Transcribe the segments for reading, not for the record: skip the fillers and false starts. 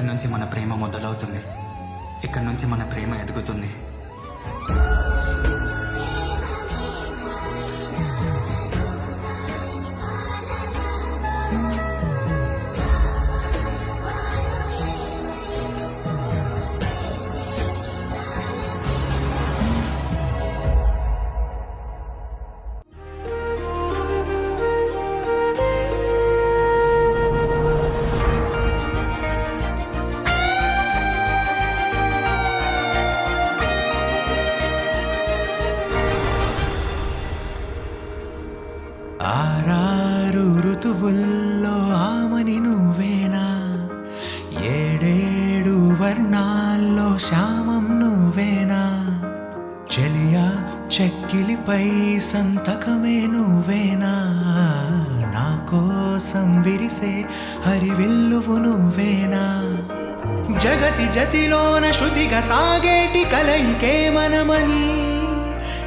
ఇక్కడి నుంచి మన ప్రేమ మొదలవుతుంది, ఇక్కడి నుంచి మన ప్రేమ ఎదుగుతుంది. ఆరారు ఋతువుల్లో ఆమని నువ్వేనా, ఏడేడు వర్ణాల్లో శ్యామం నువ్వేనా, చెలియా చెక్కిలిపై సంతకమే నువ్వేనా, నా కోసం విరిసే హరివిల్లువు నువ్వేనా, జగతి జతిలోన శృతిగా సాగేటి కలయికే మనమని,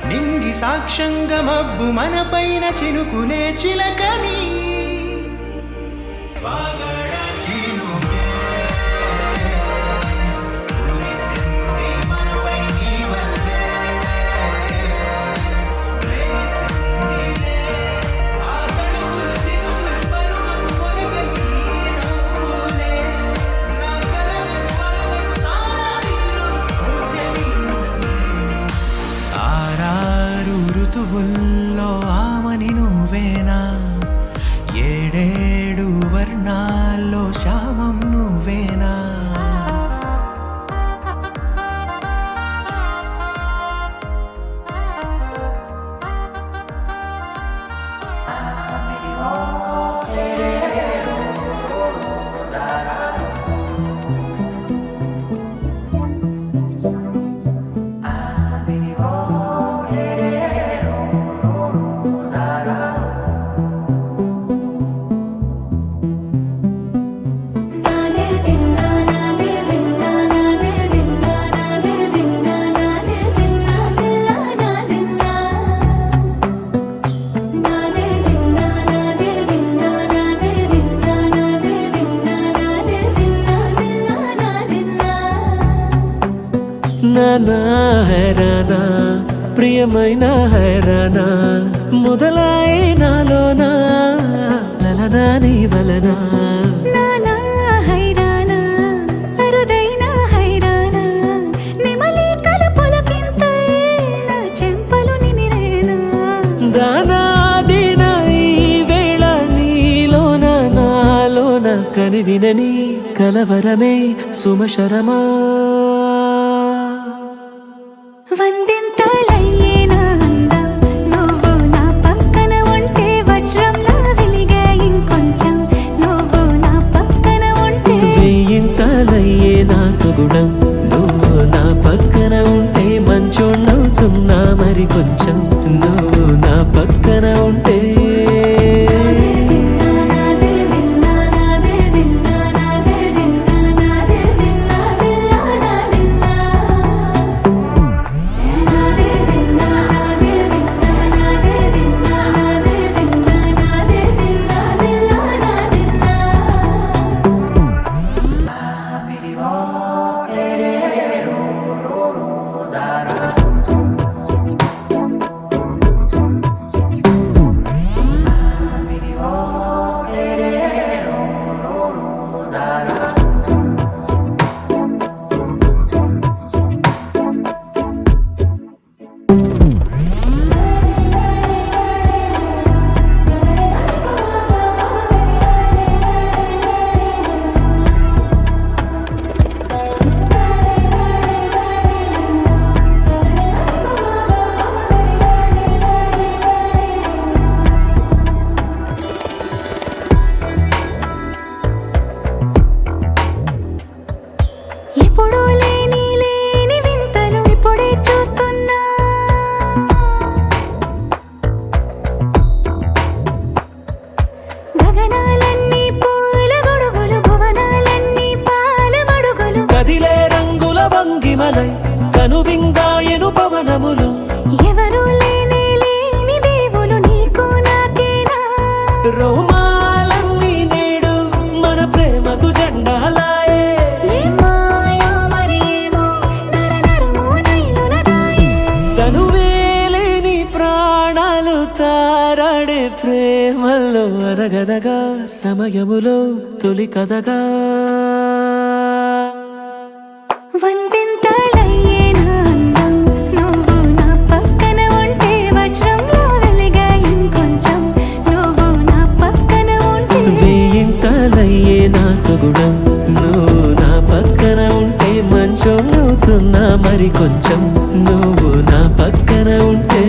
నింగి సాక్ష్యంగా మబ్బు మన పైన చినుకునే చిలకని, ఋతువుల్లో ఆమని నువ్వేనా, ఏడేడు వర్ణాల్లో శ్యామం నువ్వేనా. నానా హైరానా ప్రియమైన హైరానా మొదలాయి నాలోనా లలనా నీ వలనా, నానా హైరానా అరుదైన హైరానా నిమలి కలుపులకింతై నా చెంపలు నిమిరేనా, దానాదిన ఈ వేళ నీలోన నాలోన కనివినని కలవరమే సుమశరమా, వందింతలయ్యేనా అందం నువ్వు నా పక్కన ఉంటే, వజ్రంలా వెలిగే ఇంకొంచెం నువ్వు నా పక్కన ఉంటే, వెయ్యింతలయ్యే నా సుగుణం నువ్వు నా పక్కన ఉంటే, మంచోళ్ళవుతున్నా మరి కొంచెం నువ్వు నా పక్కన ఉంటే. భంగిమలై కనువిందాయను పవనములు ఎవరు లేని దేవులు నీకు నాకేనా రోమాలన్నీ నేడు మన ప్రేమకు జెండాలాయే ఊహల్లో అరగరగా సమయములో తొలి కథగా వందెంతలయ్యేనా అందం నువ్వు నా పక్కన ఉంటే వజ్రంలా వెలిగా ఇంకొంచెం నువ్వు నా పక్కన ఉంటే వేయింతలయ్యే నా సుగుణం నువ్వు నా పక్కన ఉంటే మంచోళ్ళవుతున్నా మరి కొంచెం నువ్వు నా పక్కన ఉంటే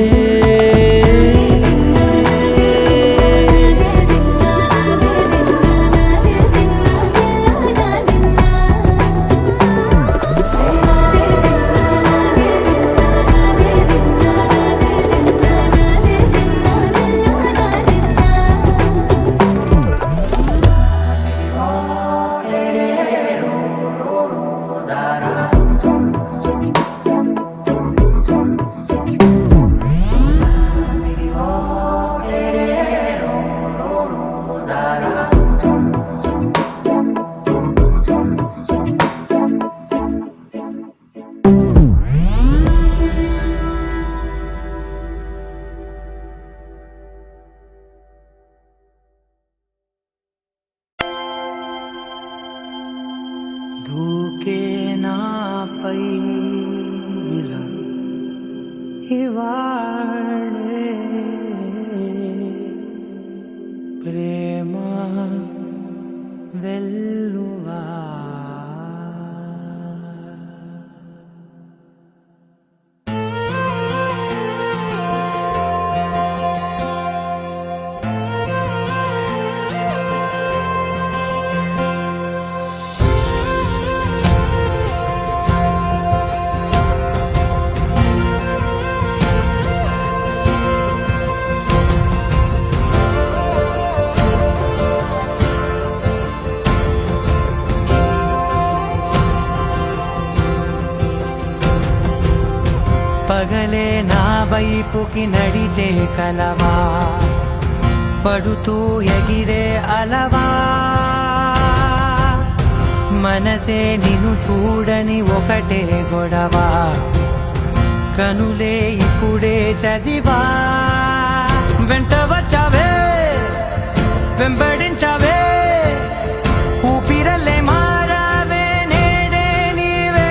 దూకే నాపై ఇలా ఇవాళే ప్రేమ వెల్లువా పగలే నా వైపుకి నడిచే కలవా పడుతూ ఎగిరే అలవా మనసే నిన్ను చూడని ఒకటే గొడవ కనులే ఇప్పుడే చదివా వెంట వచ్చావే వెంబడించావే ఊపిరల్లే మారావే నేడే నీవే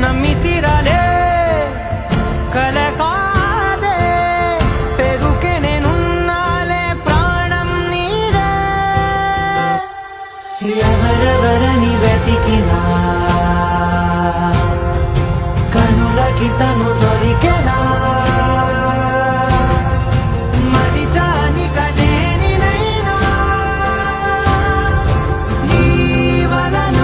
నమ్మి తీరాలే కల కాదే పెరుకే నేనున్నాలే ప్రాణం నీదే ఎవరెవరని వెతికినా కనులకి తను దొరికెనా మరిచాని కదేనినైనా నీ వలన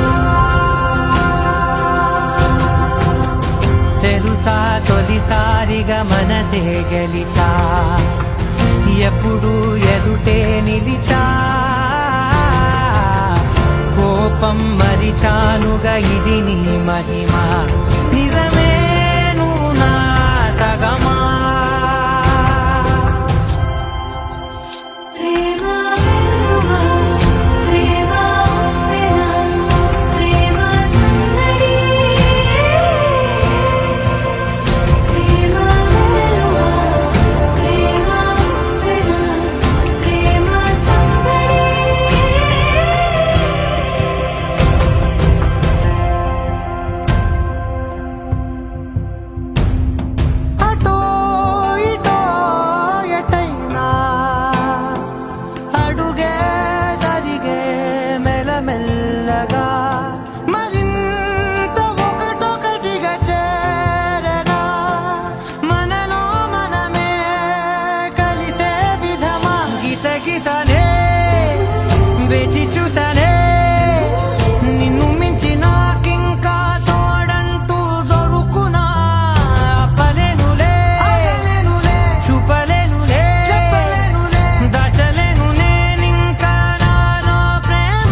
తెలుసా తొలిసారిగా మనసే గెలిచా ఎప్పుడు ఎదుటే నిలిచా కోపం మరిచానుగా ఇది నీ మహిమ నిజమే నువ్వు నా సగమా ప్రేమ వెల్లువా ప్రేమ ఉప్పెన ప్రేమ సందడి ప్రేమ వెల్లువా ప్రేమ ఉప్పెన ప్రేమ సందడి అటో ఇటో ఎటైనా అడుగే జరిగే మెల్లమెల్లగా మరింత ఒకటొకటిగా చేరనా మనలో మనమే కలిసే విధమా గితగిసనే వేచి చూసనే నిన్ను మించి నాకింకా తోడంటూ దొరుకునా ఆపలేనులే చూపలేనులే దాచలేను నేనింకా నాలో ప్రేమ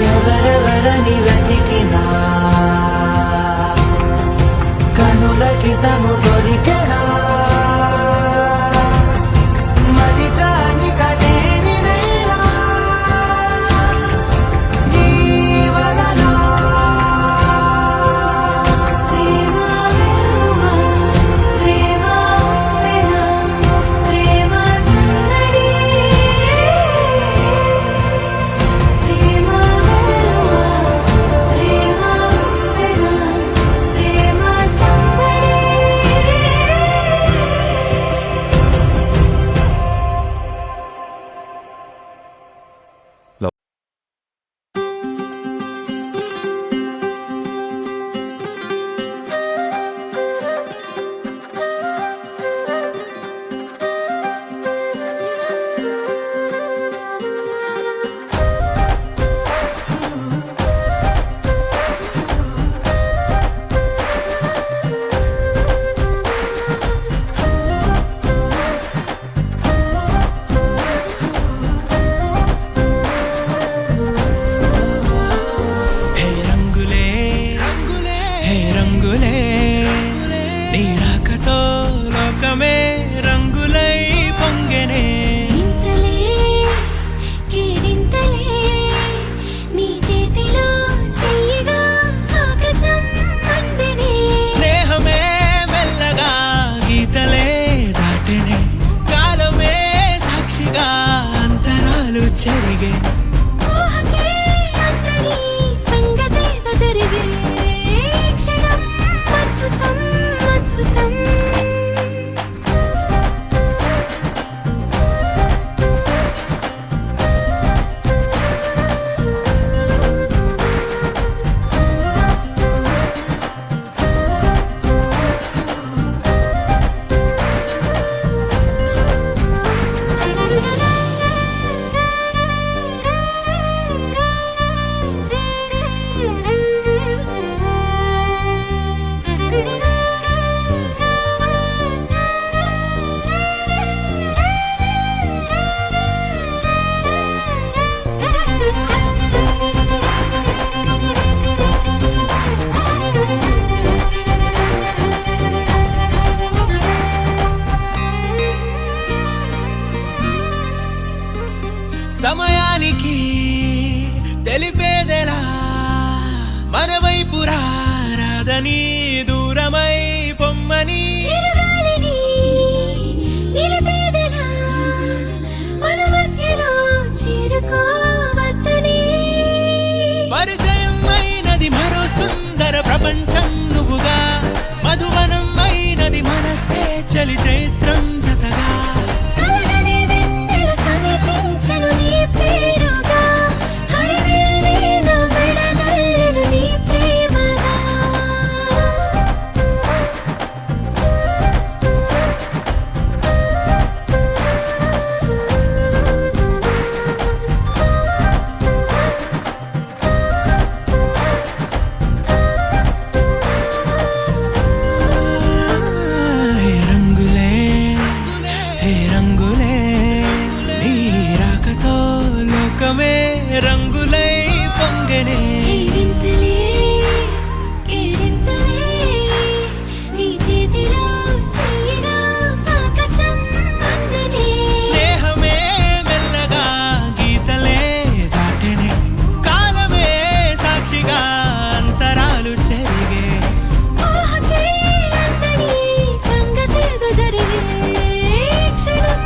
ఎవరెవరని వెతికినా కనులకి తను దొరికెనా మరిచాని కదేనినైనా నీ వలన ప్రేమ నీ రాకతో లోకమే రంగులై పొంగెనే ఇంతలే కేరింతలే నీ చేతిలో చెయ్యగా ఆకాశం అందెనే స్నేహమే మెల్లగా గీతలే దాటెనే కాలమే సాక్షిగా అంతరాలు చెరిగే ఊహకే అందరి సంగతేదో జరిగే క్షణం అద్భుతం అద్భుతం సమయానికి తెలిపేదెలా మన వైపు రాదని దూరమై పొమ్మని చిరుగాలిని నిలిపేదెలా మన మధ్యలో చేరుకోవద్దని పరిచయం అయినది మరో సుందర ప్రపంచం నువ్వుగా మధువనం అయినది మనసే చలి చైత్రం జతగా కలగని వెన్నెల సమీపించెను నీ పేరుగా హరివెల్లి నా మెడదల్లెను నీ ప్రేమగా హే రంగులే హే రంగులే నీ రాకతో లోకమే రంగులై పొంగెనే కేరింతలే కేరింతలే నీ చేతిలో చెయ్యగా ఆకాశం అందెనే స్నేహమే మెల్లగా గీతలే దాటెనే కాలమే సాక్షిగా అంతరాలు చెరిగే ఊహకే అందరి సంగతేదో జరిగే క్షణం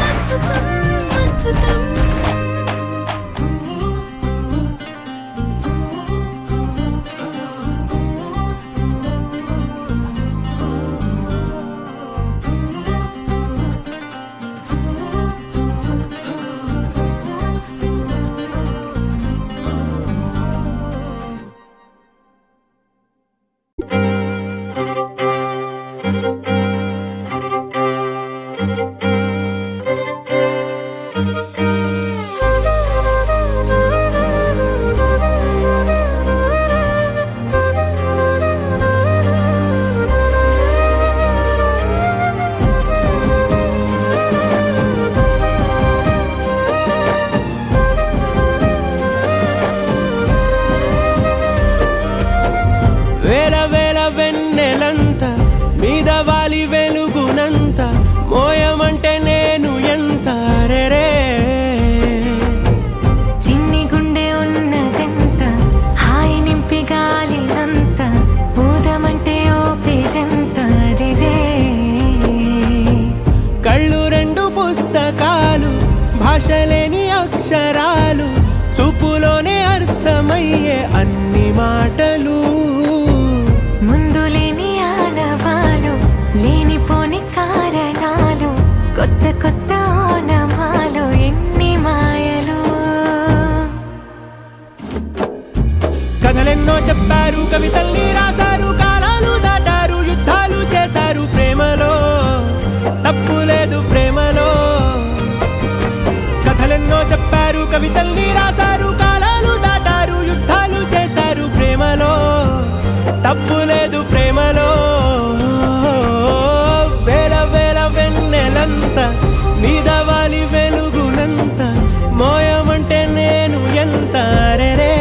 అద్భుతం అద్భుతం వేల వేల వెన్నెలంత మీద వాలి వెలుగునంత మోయమంటే నేను ఎంత రే చిన్ని గుండె ఉన్నదెంత హాయి నింపి గాలినంత ఊదమంటే ఓ పేరెంత రే కళ్ళు రెండు పుస్తకాలు భాషలేని అక్షరాలు చూపులోనే అర్థమయ్యే అన్ని మాటలు ముందు లేని ఆనవాలు లేనిపోని కారణాలు కొత్త కొత్త ఓనమాలు ఎన్ని మాయలు కథలెన్నో చెప్పారు కవితల్ని రాశారు కాలాలు దాటారు యుద్ధాలు చేశారు ప్రేమలో తప్పు లేదు ప్రేమలో కథలెన్నో చెప్పారు కవితల్ని రాశారు కాలాలు దాటారు యుద్ధాలు చేశారు ప్రేమలో తప్పు లేదు ప్రేమలో వేల వేల వెన్నెలంత మీద వాలి వెలుగునంత మోయమంటే నేను ఎంత రే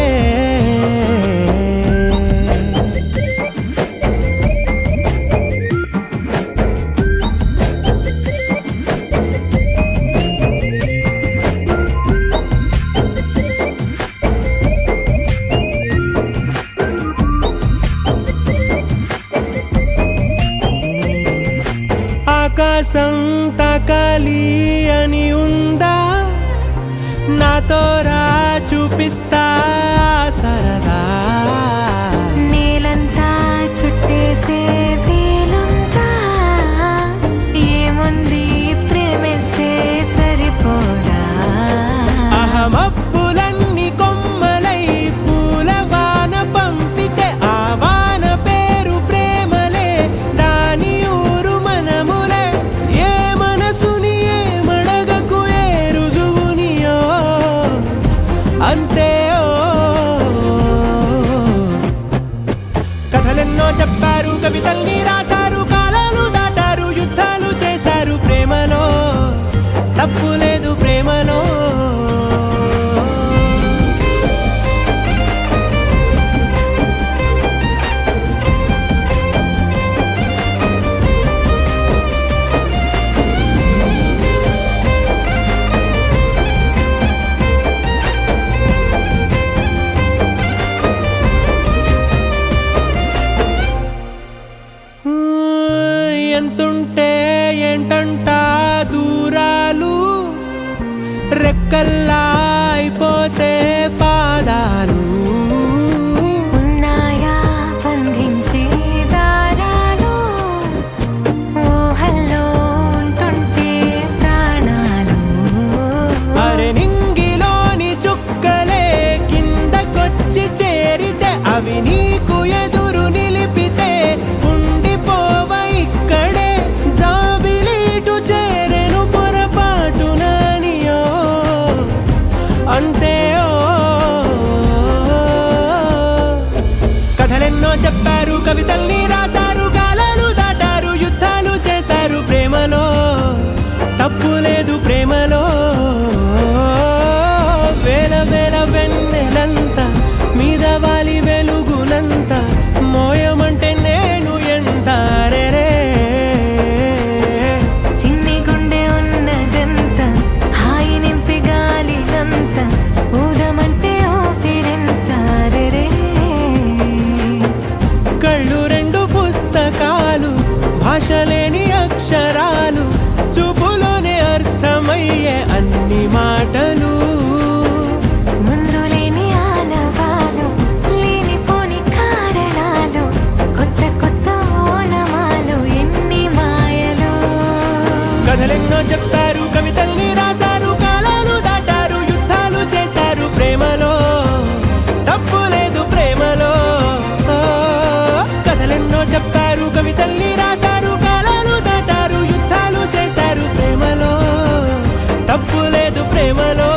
సంతకలి అని ఉందా నాతో రా చూపిస్తా సరదా నేలంతా చుట్టేసే వేలుంతా ఏముంది ప్రేమిస్తే సరిపోదా అహమప్పులన్నీ కొమ్మలై పూలవాన పంపితే ఆ వాన పేరు ప్రేమలే దాని ఊరు మనములే ఏ మనసుని ఏ మడగకు ఏ రుజువునియో అంతే కథలెన్నో చెప్పారు కవితల్ని రాశారు కాలాలు దాటారు యుద్ధాలు చేశారు ప్రేమలో తప్పు లేదు ప్రేమలో ఎంతుంటే ఏంటంట దూరాలు రెక్కల్లా అయిపోతే పాదాలు ఉన్నాయా బంధించే దారాలు ఊహల్లో ఉంటుంటే ప్రాణాలు అరే నింగిలోని చుక్కలే కిందకొచ్చి చేరితే అవి నీకు ఎదురు నిలిపితే ఉండిపోవ ఇక్కడే జాబిలీటు చేరెను పొరపాటు నానియో అంతే కథలెన్నో చెప్పారు కవితల్ని రాశారు కాలాలు దాటారు యుద్ధాలు చేశారు ప్రేమలో తప్పు లేదు ప్రేమలో వేల వేల వెన్నెలంతా మీద వాలి వెలుగునంత మోయమంటే నేను ఎంత రే చిన్ని గుండె ఉన్నదంత హాయి నింపి గాలినంత ఊదమంటే ఊపిరెంత రే కళ్ళు రెండు పుస్తకాలు భాష లేని అక్షరాలు చూపులోనే అర్థమయ్యే అన్ని మాటలు ముందు లేని ఆనవాలు లేనిపోని కారణాలు కొత్త కొత్త ఓనమాలు ఎన్ని మాయలు కథలెన్నో చెప్పారు కవితల్ని రాశారు కాలాలు దాటారు యుద్ధాలు చేశారు ప్రేమలో తప్పు లేదు ప్రేమలో కథలెన్నో చెప్పారు కవితల్ని రాశారు కాలాలు దాటారు యుద్ధాలు చేశారు ప్రేమలో తప్పు లేదు ప్రేమలో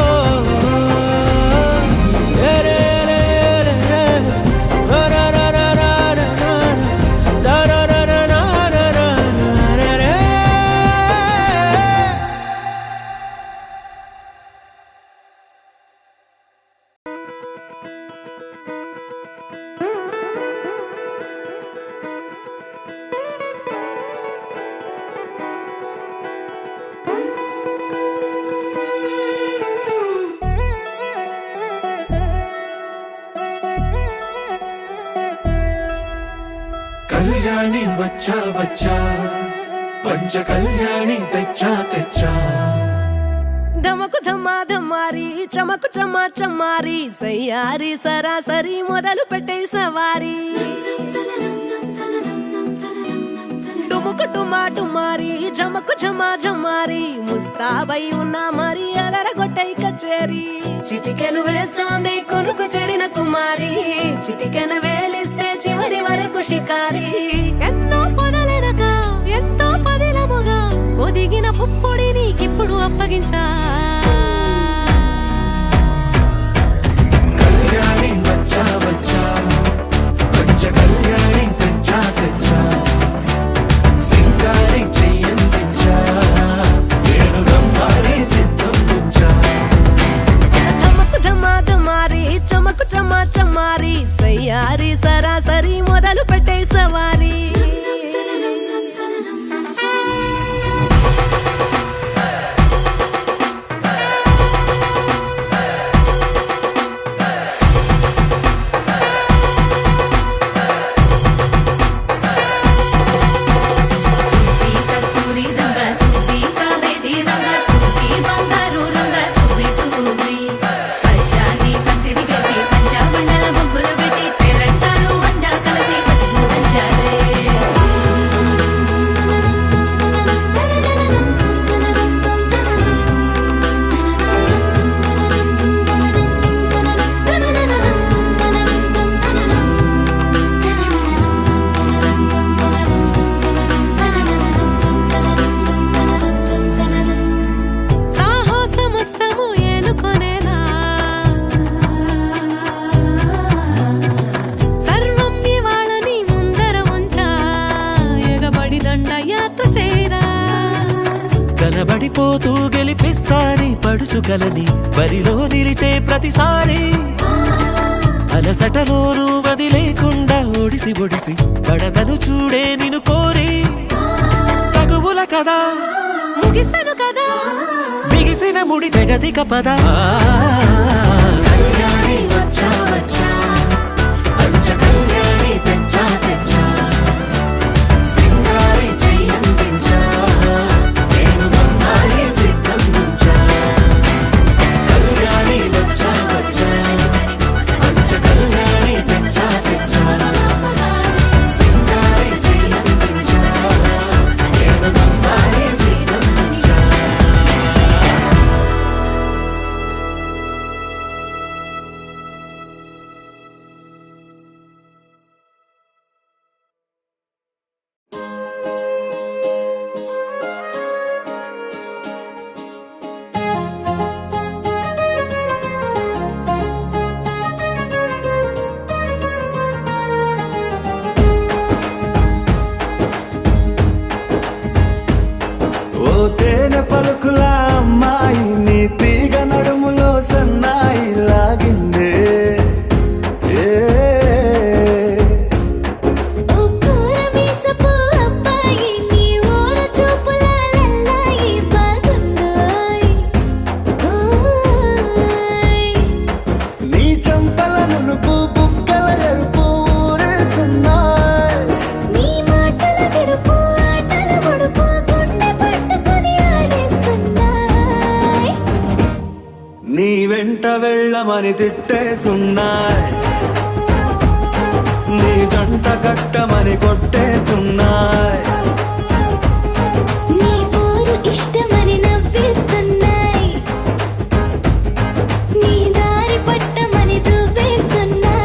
కళ్యాణి వచ్చా వచ్చా పంచ కళ్యాణి తెచ్చా తెచ్చా ధమకు ధమా ధమారి చమకు చమా చమారి సయ్యారి సరాసరి మొదలు పెట్టే సవారి డుముకు టుమా టుమారి జమకు ఝమా ఝమారి ముస్తాబై ఉన్నా మరి అలరగొట్టై కచేరి చిటికెను వేస్తోంది కొనుకు చెడిన కుమారి చిటికెను వేలిస్తే చివరి వరకు షికారి ఎన్నో పొదలెనక ఎంతో పదిలముగా ఒదిగిన పుప్పొడి నీకిప్పుడు అప్పగించా కళ్యాణి వచ్చా వచ్చా పంచ కళ్యాణి తెచ్చా తెచ్చా సింగారి చెయ్యందించా ఏనుగమ్మారి సిద్ధం ఉంచా ధమకు ధమా ధమారి చమకు చమా చమారి సయ్యారి సరాసరి మొదలు పెట్టే సవారి యాత్ర చేరా కలబడిపోతూ గెలిపిస్తాని పడుచుకలని బరిలో నిలిచే ప్రతిసారి అలసటలోనూ వదిలేకుండా ఒడిసి ఒడిసి పడదను చూడే నిన్ను కోరి తగువుల కదా ముగిసను కదా బిగిసిన ముడి తెగదిక పద కళ్యాణి వచ్చా వచ్చా పంచ కళ్యాణి తెచ్చా తెచ్చా సింగారి చెయ్యందించా నేను మమ్మాలి సిద్ధందించా కళ్యాణి వచ్చా వచ్చా పంచ కళ్యాణి తెచ్చా తెచ్చా సింగారి చెయ్యందించా నేను మమ్మాలి సిద్ధందించా ఓ తేనె పలుకుల అమ్మాయి నీ తీగ నడుములో సన్నాయి లాగిందే ఏ ఓ కూరమీసపు అబ్బాయి నీ ఊర చూపుల లల్లాయి బాగుందోయ్ ఓయ్ నీ చంపల నునుపు బుక్కల ఎరుపు ఊరేస్తున్నాయి నీ మాటల విరుపు ఆటల ముడుపు గుండె పట్టుకొని ఆడేస్తున్నాయ్ నీ వెంట వెళ్ళమని తిట్టేస్తున్నాయి నీ జంట కట్టమని కొట్టేస్తున్నాయి నీ పోరు ఇష్టమని నవ్వేస్తున్నాయ్ నీ దారి పట్టమని దువ్వేస్తున్నాయ్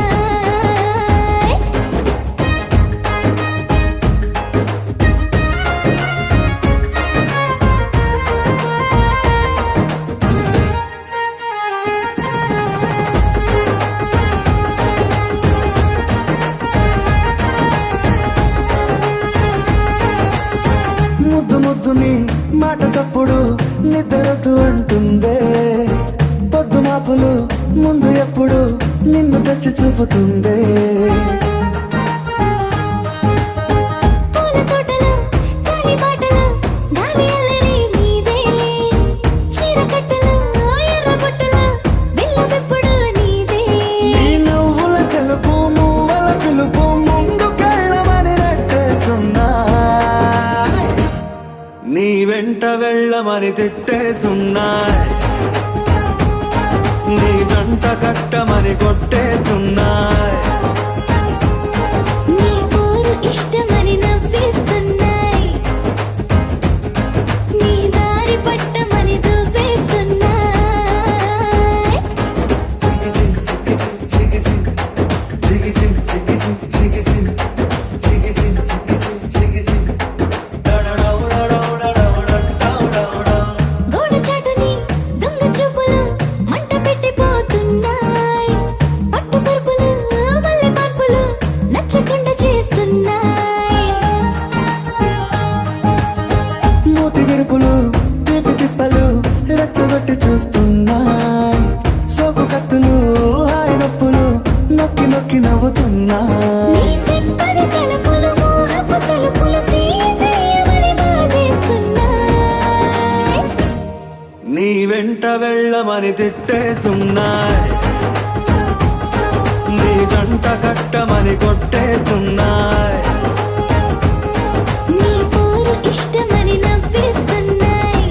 ముద్దు ముద్దుని మాట తప్పుడు నిద్రతు అంటుందే పొద్దు మాపులు ముందు ఎప్పుడు నిన్ను తెచ్చి చూపుతుందే పూల తోటలో గాలి బాటలో గాలి అల్లరి నీదే చీర కట్టలో ఎర్ర బుట్టలో బిల్ల విప్పుడు నీదే నీ నువ్వుల తెలుపు మువ్వల పిలుపు ముందుకెళ్ళమని నెట్టేస్తున్నాయి నీ వెంట వెళ్ళమని తిట్టేస్తున్నాయి నీ జంట కట్టమని కొట్టేస్తున్నాయి నీ పోరు ఇష్టమని నవ్వేస్తున్నాయ్ నీ దారి పట్టమని దువ్వేస్తున్నాయ్ చికి చికి చికి చికి చికి చికి చికి చికి చికి చికి చికి చికి చికి గోడ చాటుని దొంగ చూపులు మంట పెట్టిపోతున్నాయ్ పట్టు పరుపులు మల్లె మార్పులు నచ్చకుండా చేస్తున్నాయ్ మూతి విరుపులు తీపి తిప్పలు రెచ్చగొట్టి చూస్తున్నాయి సోకు కత్తులు హాయి నొప్పులు నొక్కి నొక్కి నవ్వుతున్నాయి నీ తిప్పని తలుపులు మోహపు తలుపులు తీయమని బాధేస్తున్నాయ్ నీ వెంట వెళ్ళమని తిట్టేస్తున్నాయి నీ జంట కట్టమని కొట్టేస్తున్నాయి నీ పోరు ఇష్టమని నవ్వేస్తున్నాయ్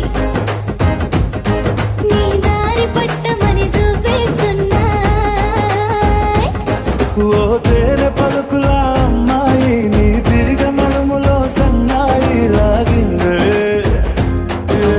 నీ దారి పట్టమని దువ్వేస్తున్నాయ్ ఓ తేనె పలుకుల అమ్మాయి నీ తిరిగ నడుములో సన్నాయి లాగిందే ఏ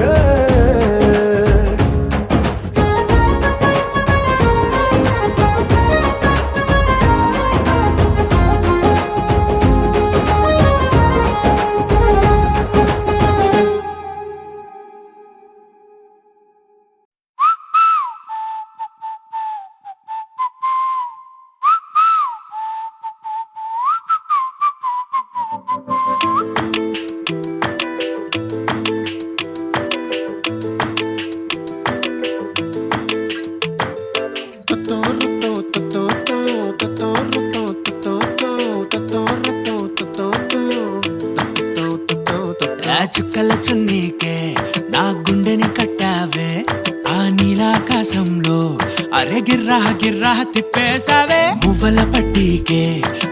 ఆ చుక్కల చున్నీకే నా గుండెని కట్టావే ఆ నీలాకాశంలో అరే గిర్రా గిర్రా తిప్పేశావే మువ్వల పట్టీకే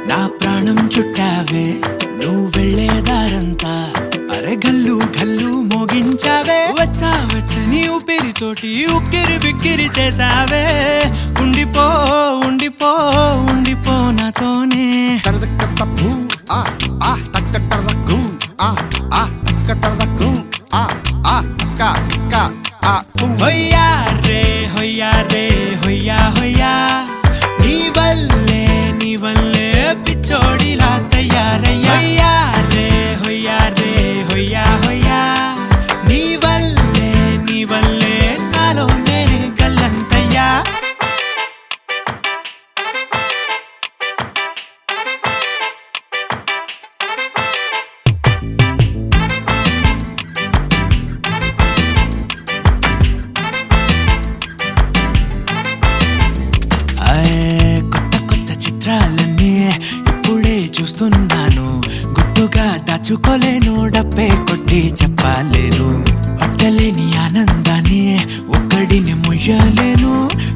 నా ప్రాణం చుట్టావే నువ్వు వెళ్ళేదారంతా అరే గల్లు గల్లు మోగించావే వచ్చా వచ్చని ఊపిరితోటి ఉక్కిరి బిక్కిరి చేసావే ఉండిపో ఉండిపో ఉండిపో నాతోనే హొయ్యా రే హొయ్యా రే హొయ్యా హొయ్యా నీ వల్లే పిచ్చోడిలా తయారయ్యా హొయ్యా రే హొయ్యా హొయ్యా నీ వల్లే నాలోనే గల్లంతయ్యా కొత్త కొత్త చిత్రాలన్నీ ఇప్పుడే చూస్తున్నాను గుట్టుగా దాచుకోలేను డబ్బే కొట్టి చెప్పలేను పట్టలేని ఆనందాన్ని ఒక్కడిని ముయ్యలేను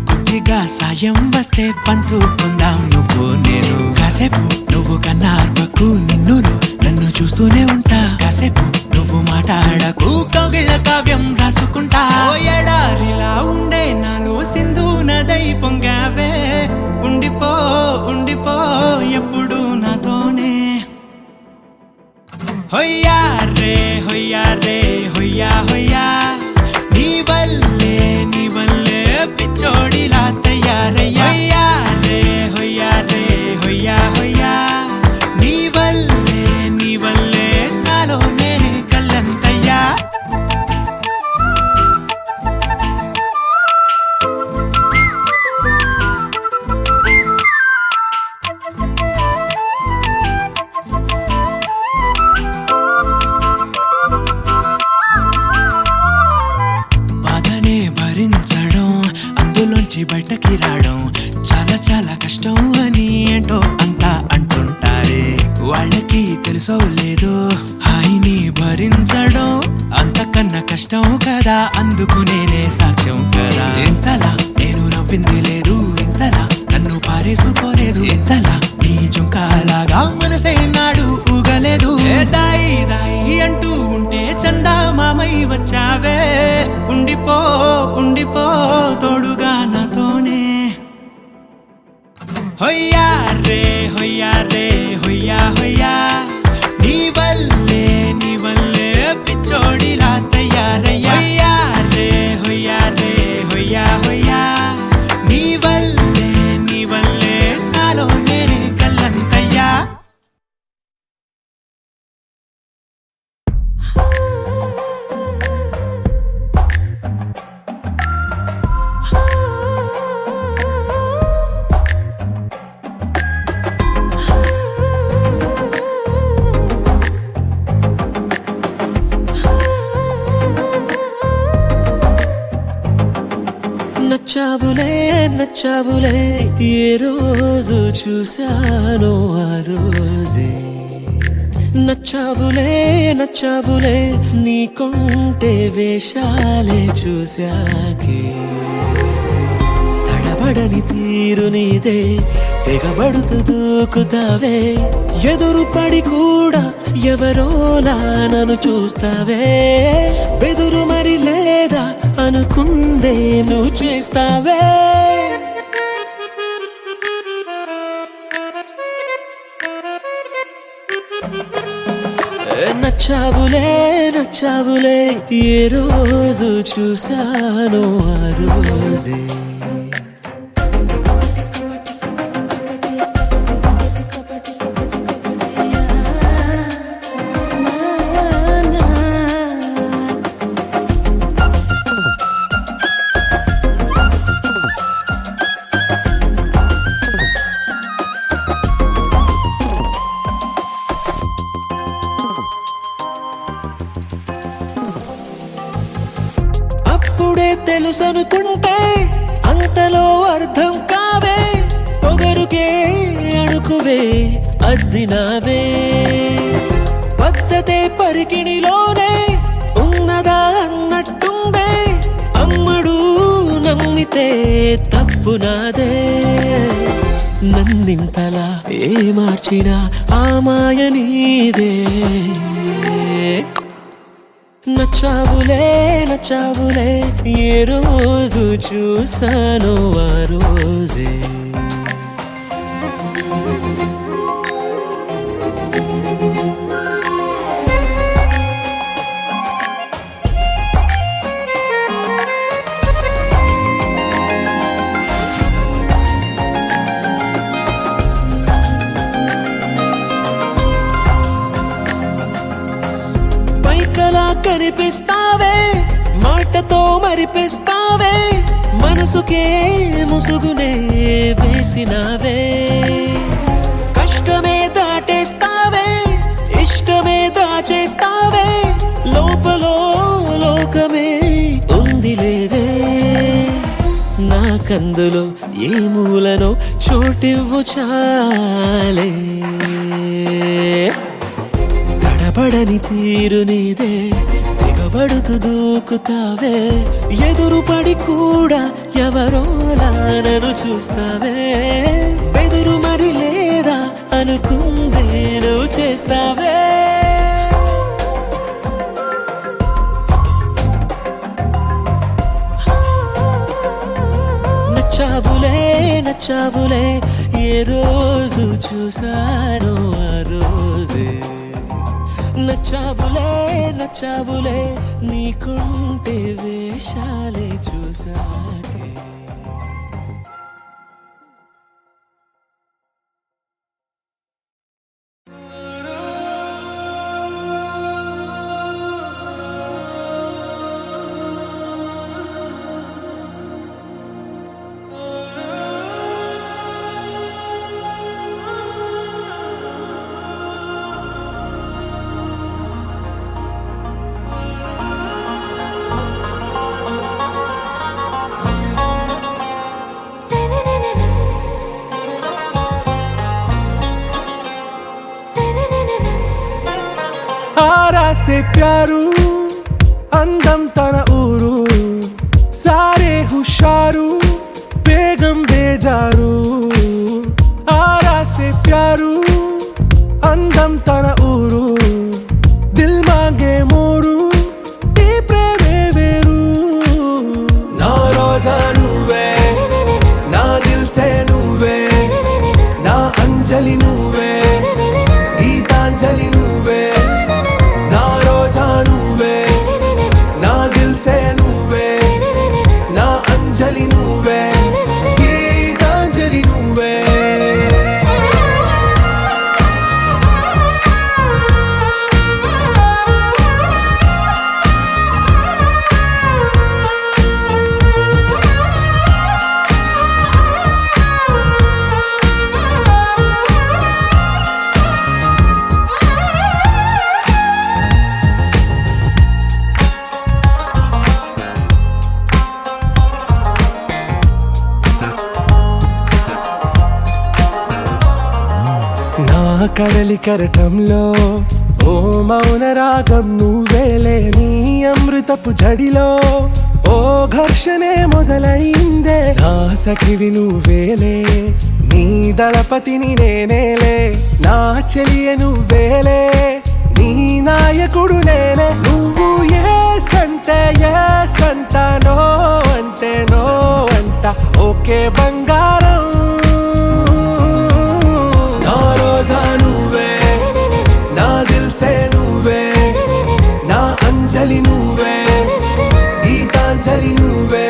కొద్దిగా సాయం వస్తే పంచుకుందాం నువ్వు నేను కాసేపు నువ్వు కన్నార్పకు నిన్నులు నన్ను చూస్తూనే ఉంటా కాసేపు నువ్వు మాట్లాడకు కౌగిళ్ళ కావ్యం రాసుకుంటా ఎడారిలా ఉండే నాలో సింధు నదై పొంగావే ఉండిపో ఉండిపో ఎప్పుడు నాతోనే హొయ్యా రే హొయ్యా రే హొయ్యా హొయ్యా నీ వల్లే పిచ్చోడిలా తయారయ్యా హొయ్యా రే హొయ్యా హొయ్యా నీ వల్లే నాలోనే కల్లంతయ్యా బాధనే భరించడం అందులోంచి బయటకి రావడం చాలా చాలా కష్టం అని ఏంటో అంతా అంటుంటారే వాళ్ళకి తెలుసో లేదో హాయిని భరించడం అంతకన్నా కష్టం కదా అందుకు నేనే సాక్ష్యం కదా ఎంతలా నేను నవ్వింది లేదు ఎంతలా నన్ను పారేసుకోలేదు ఎంతలా నీ జుంకాలాగా మనసే నాడు ఊగలేదు దాయి దాయి అంటూ ఉంటే చందా మామై వచ్చావే ఉండిపో ఉండిపో తోడుగా నాతోనే హొయ్యా రే హొయ్యా రే హొయ్యా హొయ్యా నీ వల్లే పిచ్చోడిలా తయారయ్యా హొయ్యా రే హొయ్యా హొయ్యా నీ వల్లే నాలోనే కల్లంతయ్యా నచ్చావులే నచ్చావులే ఏ రోజు చూశానో ఆ రోజే నచ్చావులే నచ్చావులే నీకుంటే వేషాలే చూశాకే తడబడని తీరు నీదే తెగబడుతూ దూకుతావే ఎదురు పడి కూడా ఎవరోలా నన్ను చూస్తావే బెదురు మరి లేదా అనుకుందే నువ్వు చేస్తావే నచ్చావులే నచ్చావులే ఏ రోజు చూశానో ఆ రోజే తెలుసనుకుంటే అంతలో అర్థం కావే పొగరుకే అణుకువే అద్దినావే పద్ధతే పరికిణిలోనే తప్పు నాదే నన్నింతలా ఏ మార్చినా ఆ మాయ నీదే నచ్చావులే నచ్చావులే ఏ రోజు చూసానో ఆ రోజే పైకలా కనిపిస్తావే మాటతో మరిపిస్తావే మనసుకే ముసుగునే వేసినావే కష్టమే దాటేస్తావే ఇష్టమే దాచేస్తావే లోపల లోకమే ఉందిలేవే నాకందులో ఏ మూలనో చోటివ్వు చాలే తడబడని తీరు నీదే దిగబడుతూ దూకుతావే ఎదురుపడి కూడా ఎవరోలా నన్ను చూస్తావే బెదురు మరి లేదా అనుకుందే నువ్వు చేస్తావే నచ్చావులే నచ్చావులే ఏ రోజు చూసానో ఆ రోజే నచ్చావులే నచ్చావులే నీకుంటే వేషాలే చూసాకే आरा से प्यारू अंदम तन ऊरू सारे हुशारू बेगम बेजारू आरा से प्यारू अंदम तन ऊरू दिल मांगे मोरू ఈ ప్రేమే వేరు నా రోజా నువ్వే నా దిల్ సే నువ్వే నా అంజలి నువ్వే గీతాంజలి నువ్వే నా రోజా నువ్వే నా దిల్ సే నువ్వే నా అంజలి నువ్వే గీతాంజలి నువ్వే నా కడలి కరటంలో ఓ మౌన రాగం నువ్వేలే నీ అమృతపు జడిలో ఓ ఘర్షణే మొదలైందే నా సఖివి నువ్వేలే నీ దళపతిని నేనేలే నా చెలియ నువ్వేలే నీ నాయకుడు నేనే నువ్వు ఏ సంట నో అంటే నో అంట ఓకే బంగారం నా రోజా నువ్వే నా దిల్ సే నువ్వే నా అంజలి నువ్వే గీతాంజలి నువ్వే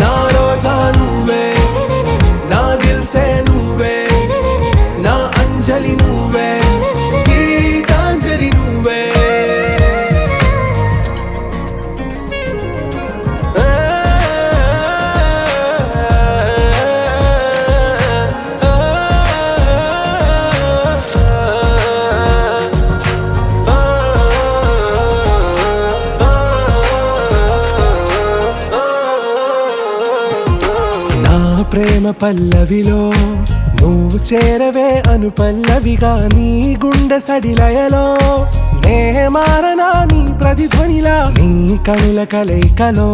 నా రోజా నువ్వే నా దిల్ సే నువ్వే నా అంజలి నువ్వే గీతాంజలి నువ్వే ప్రేమ పల్లవిలో నువ్వు చేరవే అను పల్లవిగా నీ గుండె సడిలయలో నే మారనా నీ ప్రతిధ్వనిలా నీ కనుల కలయికలో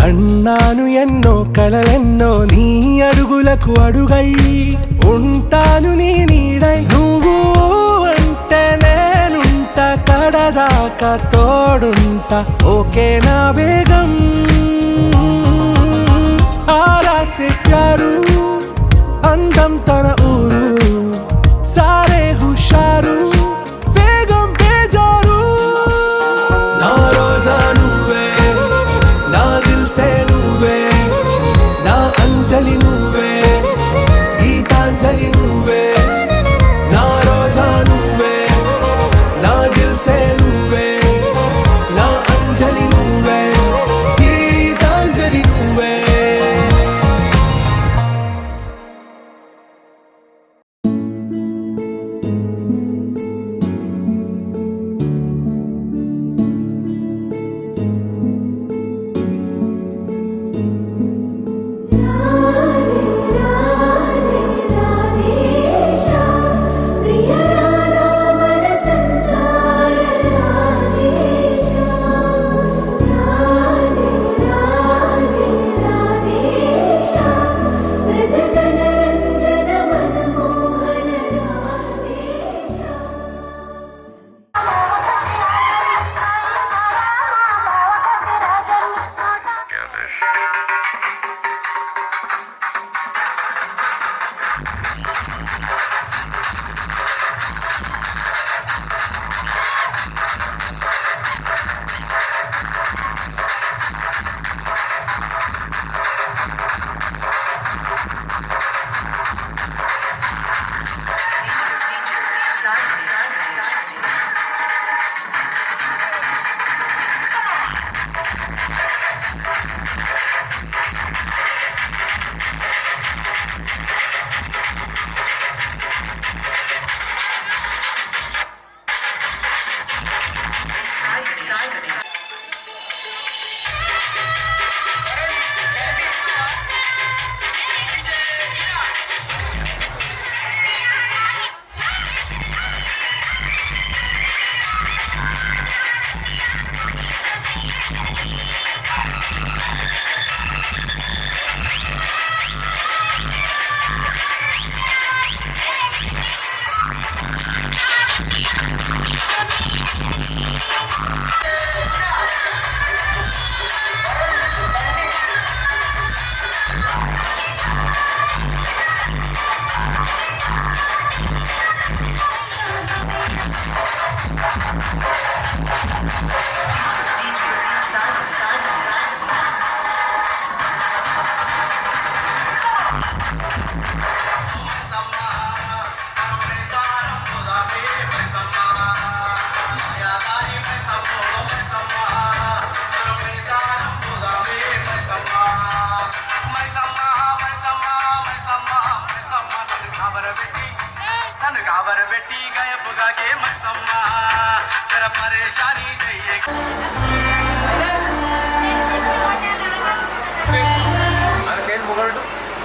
కన్నాను ఎన్నో కలలెన్నో నీ అడుగులకు అడుగై ఉంటాను నీ నీడై నువ్వు అంటే నేనుంట కడదాకా తోడుంట ఓకే నా బేగం ఆరాసే ప్యారు అందం తన ఊరు సారే హుషారు బేగం బేజారు నా రోజా నువ్వే నా దిల్ సే నువ్వే నా అంజలి నువ్వే గీతాంజలి నువ్వే నా రోజా నువ్వే నా దిల్ సే నువ్వే నా అంజలి నువ్వే గీతాంజలి నువ్వే बेटी गायब गाके मसम्मा जरा परेशानी चाहिए अरे खेल मुगल